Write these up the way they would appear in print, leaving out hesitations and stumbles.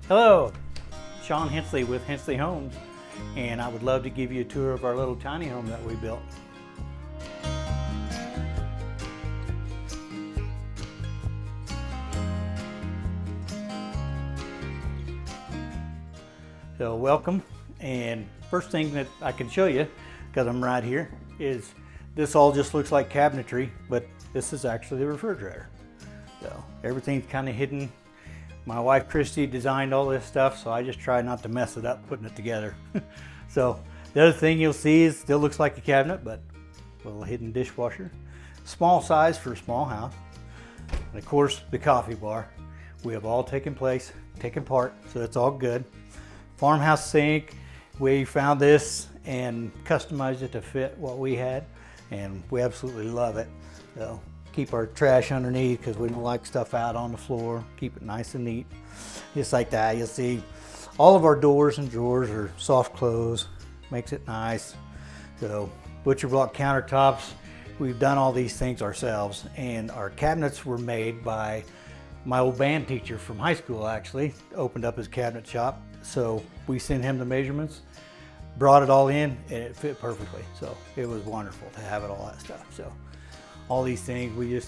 Hello, Sean Hensley with Hensley Homes, and I would love to give you a tour of our little tiny home that we built. So welcome, and first thing that I can show you, because I'm right here, is this all just looks like cabinetry, but this is actually the refrigerator. So everything's kind of hidden. My wife Christy designed all this stuff, so I just try not to mess it up putting it together. So the other thing you'll see is still looks like a cabinet, but a little hidden dishwasher. Small size for a small house. And of course the coffee bar. We have all taken part, so it's all good. Farmhouse sink. We found this and customized it to fit what we had, and we absolutely love it. So keep our trash underneath because we don't like stuff out on the floor. Keep it nice and neat. Just like that, you'll see all of our doors and drawers are soft close. Makes it nice. So butcher block countertops. We've done all these things ourselves, and our cabinets were made by my old band teacher from high school. Actually opened up his cabinet shop, so we sent him the measurements, brought it all in, and it fit perfectly. So it was wonderful to have it, all that stuff. So all these things, we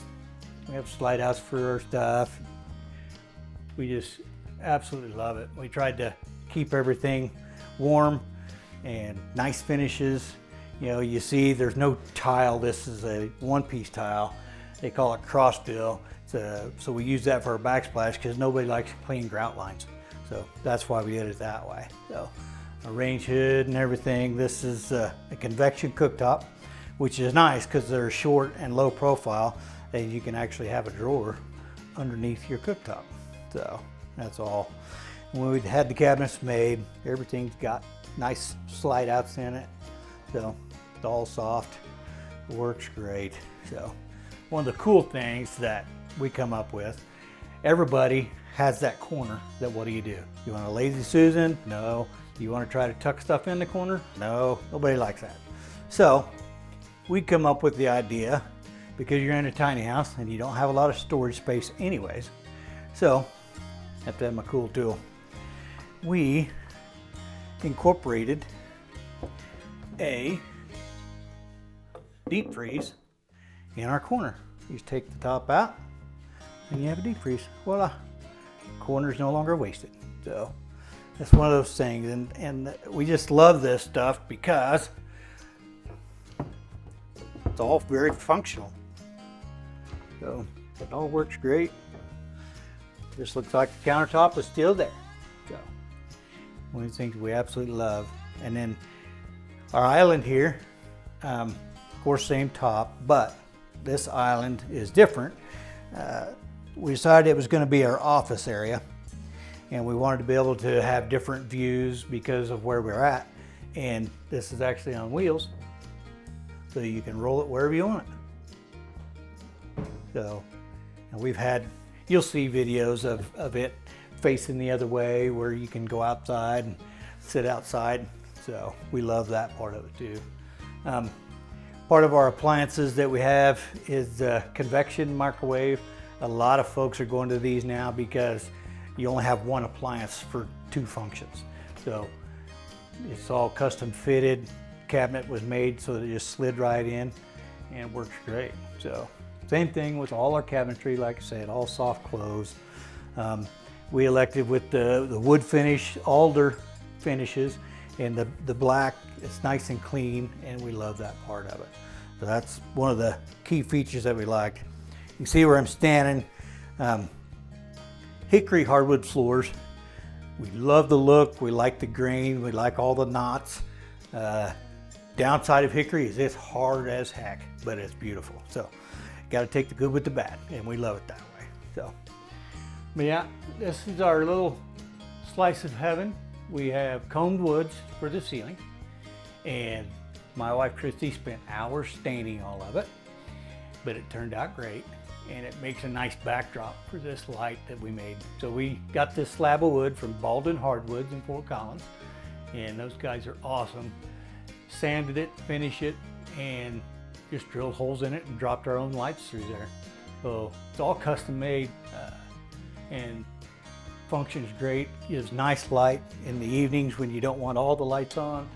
have slide outs for our stuff. We just absolutely love it. We tried to keep everything warm and nice finishes. You know, you see there's no tile. This is a one-piece tile. They call it cross fill. So we use that for our backsplash because nobody likes clean grout lines. So that's why we did it that way. So a range hood and everything. This is a convection cooktop, which is nice because they're short and low profile, and you can actually have a drawer underneath your cooktop. So that's all. When we had the cabinets made, everything's got nice slide outs in it. So it's all soft, it works great. So one of the cool things that we come up with, everybody has that corner that, what do? You want a lazy Susan? No. You want to try to tuck stuff in the corner? No, nobody likes that. So we come up with the idea, because you're in a tiny house and you don't have a lot of storage space anyways. So I have to have my cool tool. We incorporated a deep freeze in our corner. You just take the top out and you have a deep freeze. Voila, corner's no longer wasted. So that's one of those things, and we just love this stuff because it's all very functional. So it all works great. Just looks like the countertop is still there. So one of the things we absolutely love. And then our island here, of course same top, but this island is different. We decided it was going to be our office area, and we wanted to be able to have different views because of where we're at. And this is actually on wheels, so you can roll it wherever you want it. So, and you'll see videos of it facing the other way where you can go outside and sit outside. So we love that part of it too. Part of our appliances that we have is the convection microwave. A lot of folks are going to these now because you only have one appliance for two functions. So it's all custom fitted. Cabinet was made so that it just slid right in and works great. So same thing with all our cabinetry, like I said, all soft close. We elected with the wood finish, alder finishes, and the black. It's nice and clean, and we love that part of it. So that's one of the key features that we liked. You can see where I'm standing. Hickory hardwood floors. We love the look, we like the grain, we like all the knots. Downside of hickory is it's hard as heck, but it's beautiful. So got to take the good with the bad, and we love it that way. So, but yeah, this is our little slice of heaven. We have combed woods for the ceiling, and my wife Christy spent hours staining all of it, but it turned out great, and it makes a nice backdrop for this light that we made. So we got this slab of wood from Baldwin Hardwoods in Fort Collins, and those guys are awesome. Sanded it, finished it, and just drilled holes in it and dropped our own lights through there. So it's all custom made, and functions great, gives nice light in the evenings when you don't want all the lights on.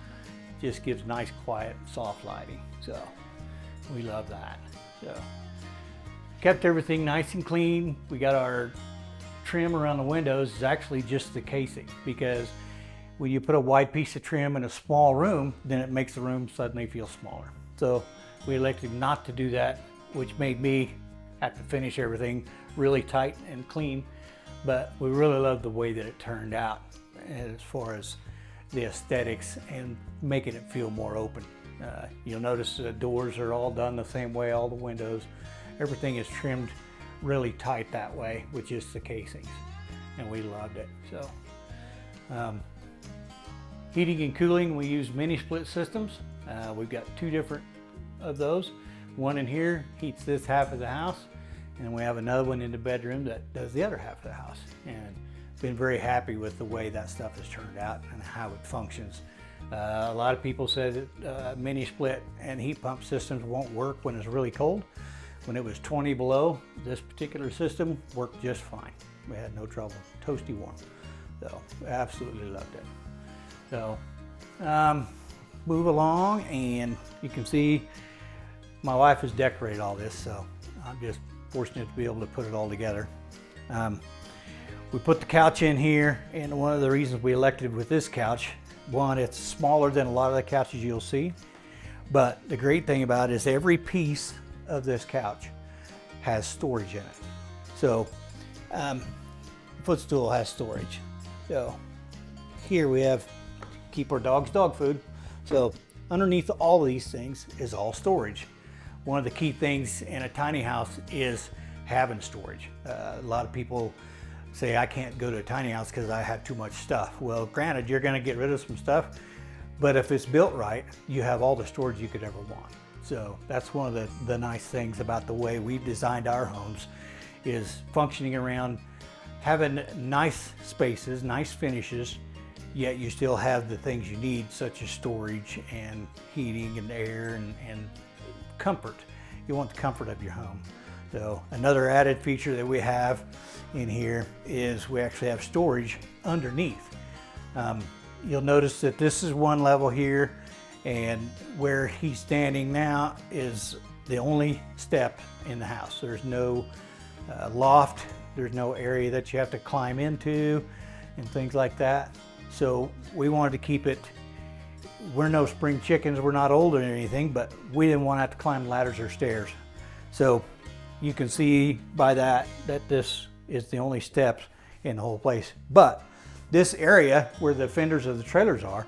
Just gives nice, quiet, soft lighting. So we love that. So kept everything nice and clean. We got our trim around the windows is actually just the casing, because when you put a wide piece of trim in a small room, then it makes the room suddenly feel smaller. So we elected not to do that, which made me have to finish everything really tight and clean. But we really loved the way that it turned out as far as the aesthetics and making it feel more open. You'll notice the doors are all done the same way, all the windows. Everything is trimmed really tight that way with just the casings, and we loved it. So heating and cooling, we use mini split systems. We've got 2 different of those. One in here heats this half of the house, and we have another one in the bedroom that does the other half of the house. And been very happy with the way that stuff has turned out and how it functions. A lot of people said that mini split and heat pump systems won't work when it's really cold. When it was 20 below, this particular system worked just fine. We had no trouble, toasty warm. So absolutely loved it. So move along, and you can see my wife has decorated all this, so I'm just fortunate to be able to put it all together. We put the couch in here, and one of the reasons we elected with this couch, one, it's smaller than a lot of the couches you'll see, but the great thing about it is every piece of this couch has storage in it. So the footstool has storage. So here we have, keep our dogs dog food. So underneath all of these things is all storage. One of the key things in a tiny house is having storage. A lot of people say, I can't go to a tiny house because I have too much stuff. Well, granted, you're going to get rid of some stuff, but if it's built right, you have all the storage you could ever want. So that's one of the nice things about the way we've designed our homes, is functioning around having nice spaces, nice finishes, yet you still have the things you need, such as storage and heating and air and comfort. You want the comfort of your home. So another added feature that we have in here is we actually have storage underneath. You'll notice that this is one level here, and where he's standing now is the only step in the house. There's no loft, there's no area that you have to climb into and things like that. So we wanted to keep it, we're no spring chickens, we're not old or anything, but we didn't want to have to climb ladders or stairs. So you can see by that this is the only steps in the whole place. But this area where the fenders of the trailers are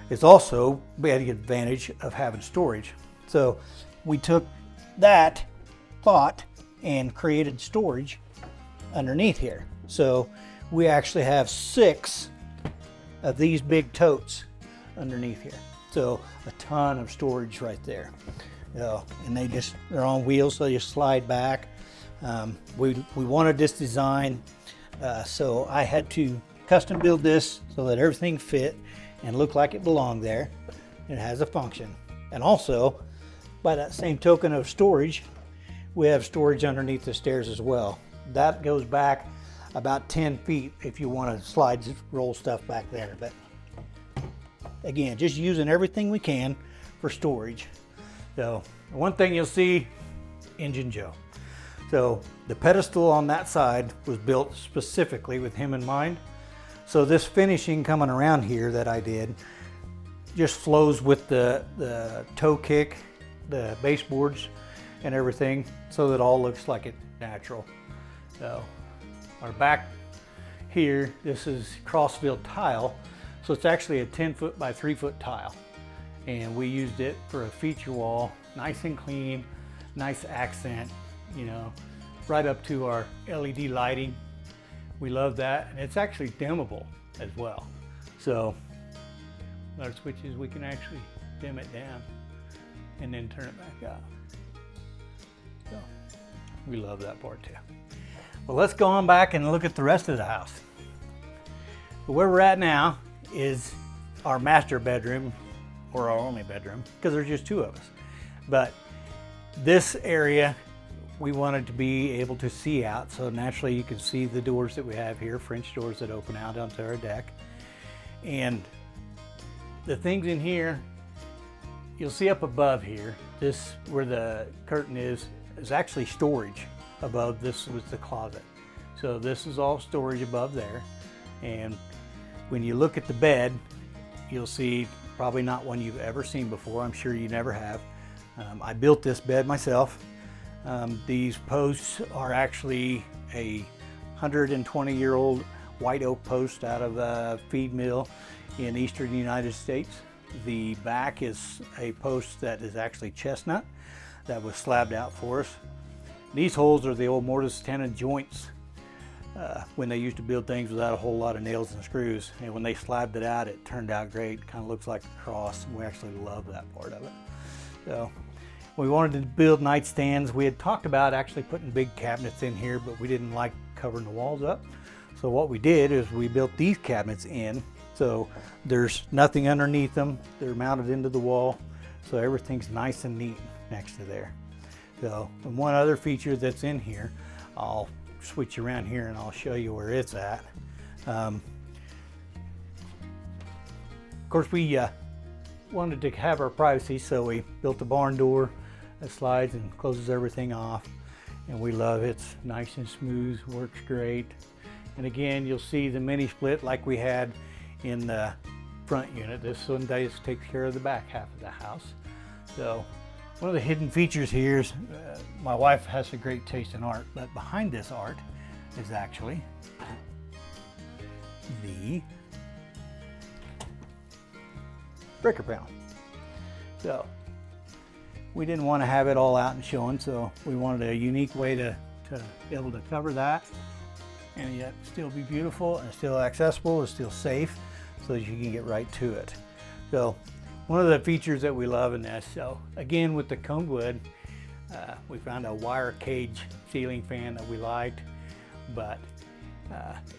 is also the advantage of having storage. So we took that thought and created storage underneath here. So we actually have 6 of these big totes underneath here. So a ton of storage right there. And they're on wheels, so you slide back. We wanted this design, so I had to custom build this so that everything fit and looked like it belonged there. It has a function. And also, by that same token of storage, we have storage underneath the stairs as well. That goes back about 10 feet if you want to slide, roll stuff back there. But again, just using everything we can for storage. So one thing you'll see, Engine Joe. So the pedestal on that side was built specifically with him in mind. So this finishing coming around here that I did just flows with the toe kick, the baseboards and everything, so that it all looks like it's natural. So our back here, this is crossfield tile. So it's actually a 10-foot by 3-foot tile. And we used it for a feature wall, nice and clean, nice accent, you know, right up to our LED lighting. We love that, and it's actually dimmable as well. So our switches, we can actually dim it down and then turn it back up. So we love that part too. Well, let's go on back and look at the rest of the house. Where we're at now is our master bedroom, or our only bedroom, because there's just 2 of us. But this area we wanted to be able to see out. So naturally you can see the doors that we have here, French doors that open out onto our deck. And the things in here, you'll see up above here, this where the curtain is actually storage. Above this was the closet. So this is all storage above there. And when you look at the bed, you'll see probably not one you've ever seen before. I'm sure you never have. I built this bed myself. These posts are actually a 120-year-old white oak post out of a feed mill in eastern United States. The back is a post that is actually chestnut that was slabbed out for us. These holes are the old mortise tenon joints when they used to build things without a whole lot of nails and screws. And when they slabbed it out, it turned out great. Kind of looks like a cross, and we actually love that part of it. So we wanted to build nightstands. We had talked about actually putting big cabinets in here, but we didn't like covering the walls up. So what we did is we built these cabinets in. So there's nothing underneath them. They're mounted into the wall. So everything's nice and neat next to there. So, and one other feature that's in here, I'll switch around here and I'll show you where it's at. Of course, we wanted to have our privacy, so we built a barn door that slides and closes everything off. And we love it. It's nice and smooth, works great. And again, you'll see the mini split like we had in the front unit. This one takes care of the back half of the house. So one of the hidden features here is my wife has a great taste in art, but behind this art is actually the breaker panel. So we didn't want to have it all out and showing, so we wanted a unique way to be able to cover that and yet still be beautiful and still accessible and still safe so that you can get right to it. So one of the features that we love in this, so again with the coned wood, we found a wire cage ceiling fan that we liked, but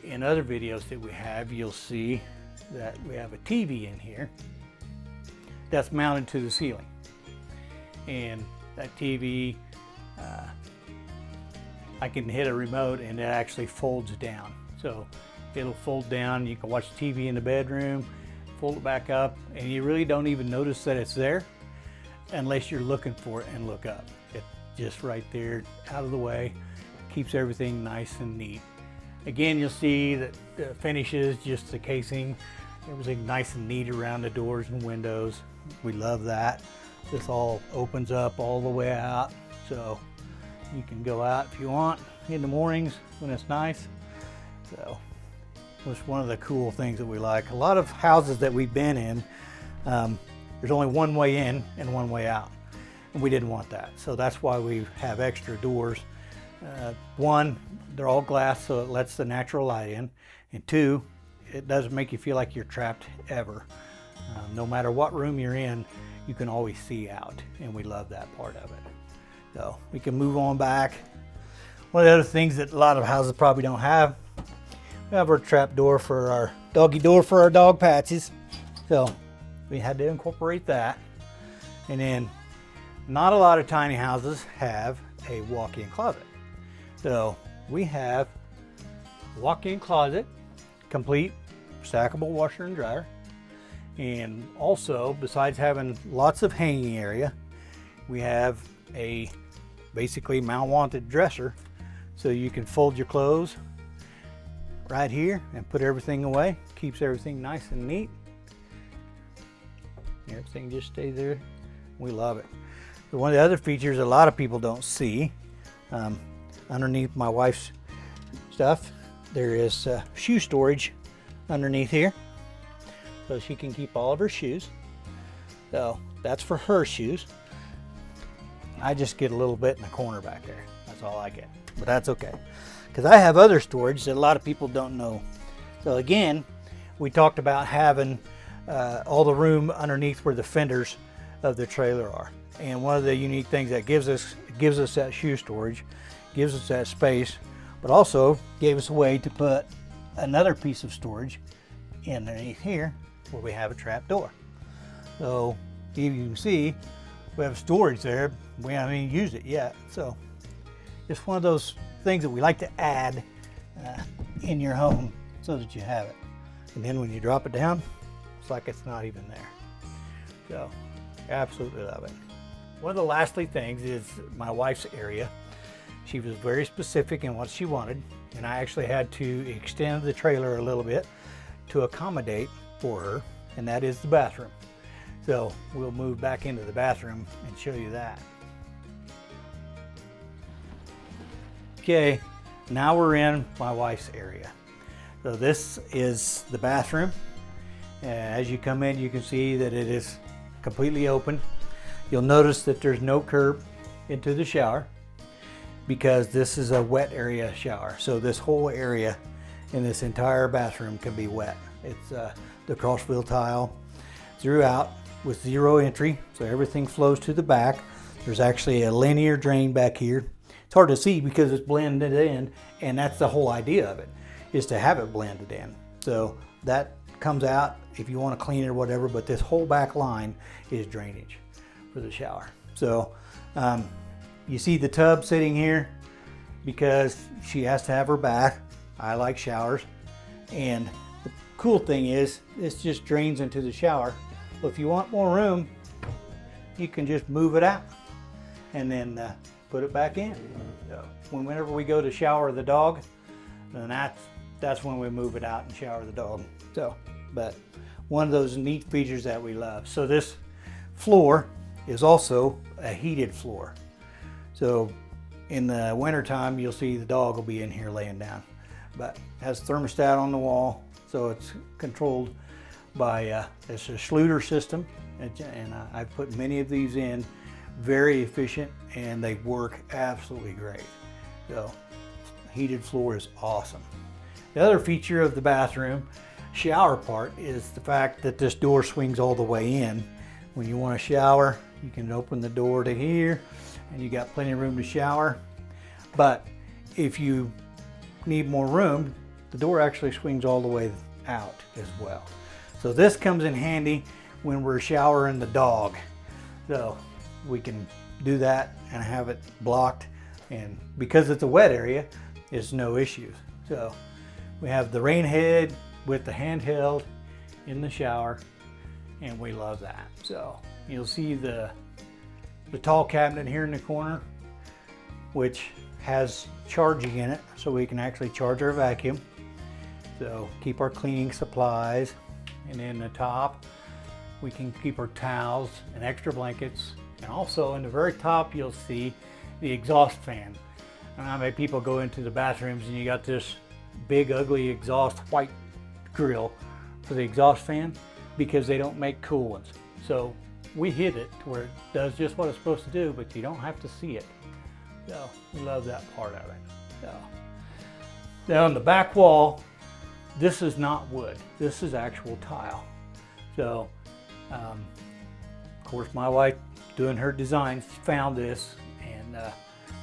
in other videos that we have, you'll see that we have a TV in here that's mounted to the ceiling. And that TV, I can hit a remote and it actually folds down. So it'll fold down, you can watch TV in the bedroom, fold it back up, and you really don't even notice that it's there unless you're looking for it and look up. It's just right there, out of the way, keeps everything nice and neat. Again, you'll see that the finishes, just the casing, everything nice and neat around the doors and windows. We love that. This all opens up all the way out, so you can go out if you want in the mornings when it's nice. So it's one of the cool things that we like. A lot of houses that we've been in, there's only one way in and one way out, and we didn't want that. So that's why we have extra doors. One, they're all glass, so it lets the natural light in, and two, it doesn't make you feel like you're trapped ever. No matter what room you're in, you can always see out, and we love that part of it. So we can move on back. One of the other things that a lot of houses probably don't have, we have our trap door for our doggy door for our dog Patches. So we had to incorporate that. And then not a lot of tiny houses have a walk-in closet. So we have a walk-in closet, complete stackable washer and dryer. And also, besides having lots of hanging area, we have a basically mount-mounted dresser, so you can fold your clothes right here and put everything away. Keeps everything nice and neat. Everything just stays there. We love it. But one of the other features a lot of people don't see, underneath my wife's stuff, there is shoe storage underneath here, so she can keep all of her shoes. So that's for her shoes. I just get a little bit in the corner back there. That's all I get, but that's okay, because I have other storage that a lot of people don't know. So again, we talked about having all the room underneath where the fenders of the trailer are. And one of the unique things that gives us that shoe storage, gives us that space, but also gave us a way to put another piece of storage underneath here where we have a trap door. So you can see we have storage there. We haven't even used it yet. So just one of those things that we like to add in your home so that you have it. And then when you drop it down, it's like it's not even there. So, absolutely love it. One of the lastly things is my wife's area. She was very specific in what she wanted, and I actually had to extend the trailer a little bit to accommodate for her, and that is the bathroom. So we'll move back into the bathroom and show you that. Okay, now we're in my wife's area. So this is the bathroom. As you come in, you can see that it is completely open. You'll notice that there's no curb into the shower because this is a wet area shower. So this whole area in this entire bathroom can be wet. It's the crossfield tile throughout with zero entry, so everything flows to the back. There's actually a linear drain back here. It's hard to see because it's blended in, and that's the whole idea of it, is to have it blended in. So that comes out if you want to clean it or whatever, but this whole back line is drainage for the shower. So you see the tub sitting here because she has to have her bath. I like showers, and the cool thing is this just drains into the shower. Well, if you want more room, you can just move it out and then put it back in. So whenever we go to shower the dog, then that's when we move it out and shower the dog. So, but one of those neat features that we love. So this floor is also a heated floor. So in the wintertime, you'll see the dog will be in here laying down, but it has thermostat on the wall, so it's controlled by it's a Schluter system, and I've put many of these in, very efficient, and they work absolutely great. So heated floor is awesome. The other feature of the bathroom shower part is the fact that this door swings all the way in. When you want to shower, you can open the door to here and you got plenty of room to shower. But if you need more room, the door actually swings all the way out as well. So this comes in handy when we're showering the dog. So we can do that and have it blocked, and because it's a wet area, it's no issues. So we have the rain head with the handheld in the shower, and we love that. So you'll see the tall cabinet here in the corner, which has charging in it, so we can actually charge our vacuum. So keep our cleaning supplies, and in the top we can keep our towels and extra blankets. And also in the very top you'll see the exhaust fan. I don't know how many people go into the bathrooms and you got this big ugly exhaust white grill for the exhaust fan because they don't make cool ones. So we hid it to where it does just what it's supposed to do, but you don't have to see it. So we love that part of it. So now on the back wall, this is not wood, this is actual tile. So of course my wife, doing her designs, found this, and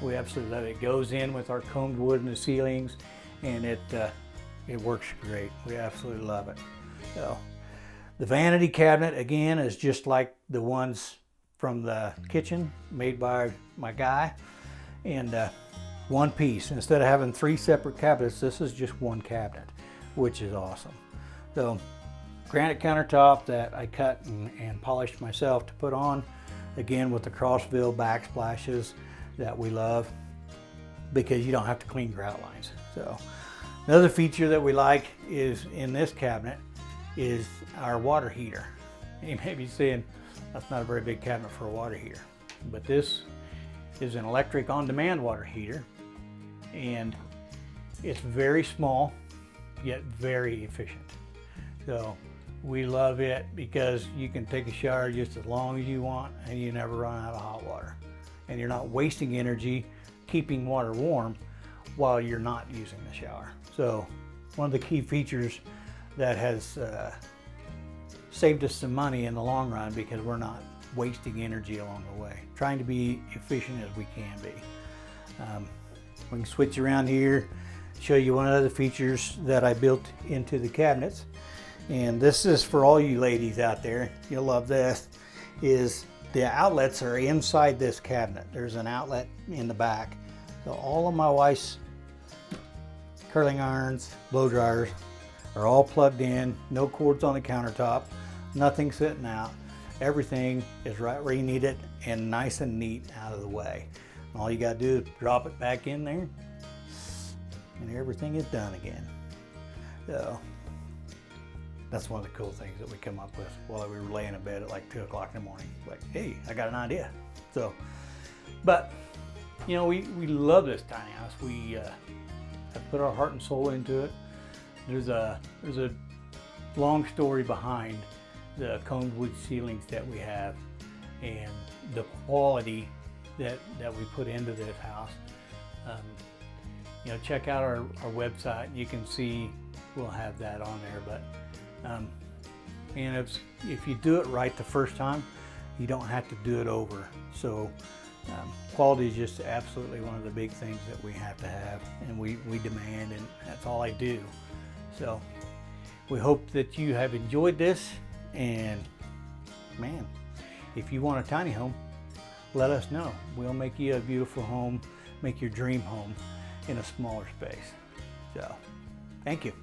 we absolutely love it. It goes in with our combed wood in the ceilings, and it works great. We absolutely love it. So the vanity cabinet again is just like the ones from the kitchen, made by my guy, and one piece. Instead of having three separate cabinets, this is just one cabinet, which is awesome. So granite countertop that I cut and polished myself to put on, again with the crossville backsplashes that we love because you don't have to clean grout lines. So another feature that we like is in this cabinet is our water heater. You may be saying that's not a very big cabinet for a water heater, but this is an electric on-demand water heater, and it's very small yet very efficient. So we love it because you can take a shower just as long as you want and you never run out of hot water, and you're not wasting energy keeping water warm while you're not using the shower. So one of the key features that has saved us some money in the long run because we're not wasting energy along the way, trying to be efficient as we can be. We can switch around here, show you one of the features that I built into the cabinets. And this is for all you ladies out there, you'll love this, is the outlets are inside this cabinet. There's an outlet in the back. So all of my wife's curling irons, blow dryers are all plugged in, no cords on the countertop, nothing sitting out. Everything is right where you need it and nice and neat out of the way. And all you gotta do is drop it back in there and everything is done again. So that's one of the cool things that we come up with while we were laying in bed at like 2 o'clock in the morning. Like, hey, I got an idea. So, but you know, we love this tiny house. We have put our heart and soul into it. There's a long story behind the coned wood ceilings that we have and the quality that we put into this house. You know, check out our website. You can see we'll have that on there. But and if you do it right the first time, you don't have to do it over. So quality is just absolutely one of the big things that we have to have, and we demand, and that's all I do. So we hope that you have enjoyed this, and man, if you want a tiny home, let us know. We'll make you a beautiful home, make your dream home in a smaller space. So thank you.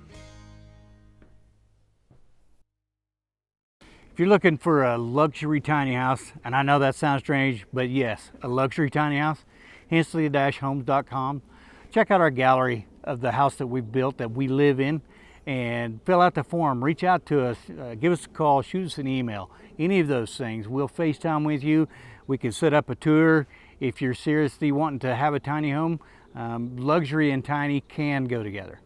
If you're looking for a luxury tiny house, and I know that sounds strange, but yes, a luxury tiny house, Hensley-Homes.com. Check out our gallery of the house that we've built, that we live in, and fill out the form. Reach out to us, give us a call, shoot us an email, any of those things. We'll FaceTime with you. We can set up a tour. If you're seriously wanting to have a tiny home, luxury and tiny can go together.